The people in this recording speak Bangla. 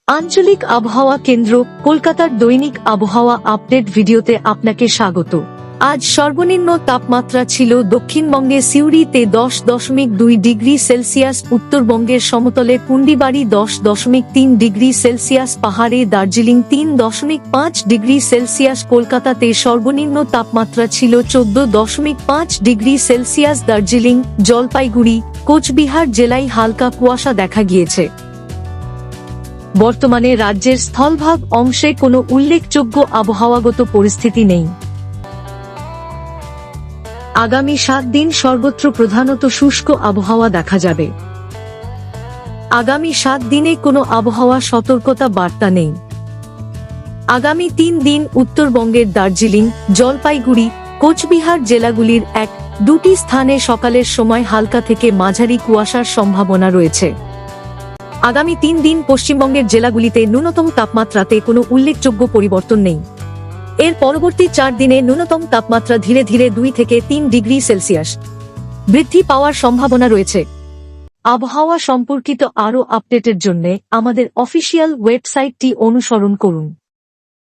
আঞ্চলিক আবহাওয়া কেন্দ্র কলকাতার দৈনিক আবহাওয়া আপডেট ভিডিওতে আপনাকে স্বাগত। আজ সর্বনিম্ন তাপমাত্রা ছিল দক্ষিণবঙ্গে সিউড়িতে 10.2 ডিগ্রি সেলসিয়াস, উত্তরবঙ্গের সমতলে পুন্ডিবাড়ি 10.3 ডিগ্রি সেলসিয়াস, পাহাড়ে দার্জিলিং 3.5 ডিগ্রি সেলসিয়াস, কলকাতাতে সর্বনিম্ন তাপমাত্রা ছিল 14.5 ডিগ্রি সেলসিয়াস। দার্জিলিং, জলপাইগুড়ি, কোচবিহার জেলায় হালকা কুয়াশা দেখা গিয়েছে। বর্তমানে রাজ্যের স্থলভাগ অংশে কোনো উল্লেখযোগ্য আবহাওয়াগত পরিস্থিতি নেই। আগামী 7 দিন সর্বত্র প্রধানত শুষ্ক আবহাওয়া দেখা যাবে। আগামী 7 দিনে কোনো আবহাওয়া সতর্কতা বার্তা নেই। আগামী 3 দিন উত্তরবঙ্গের দার্জিলিং, জলপাইগুড়ি, কোচবিহার জেলাগুলির 1-2টি স্থানে সকালের সময় হালকা থেকে মাঝারি কুয়াশার সম্ভাবনা রয়েছে। আগামী 3 দিন পশ্চিমবঙ্গের জেলাগুলিতে ন্যূনতম তাপমাত্রাতে কোনো উল্লেখযোগ্য পরিবর্তন নেই। এর পরবর্তী 4 দিনে ন্যূনতম তাপমাত্রা ধীরে ধীরে 2 থেকে 3 ডিগ্রি সেলসিয়াস বৃদ্ধি পাওয়ার সম্ভাবনা রয়েছে। আবহাওয়া সম্পর্কিত আরও আপডেটের জন্য আমাদের অফিসিয়াল ওয়েবসাইটটি অনুসরণ করুন।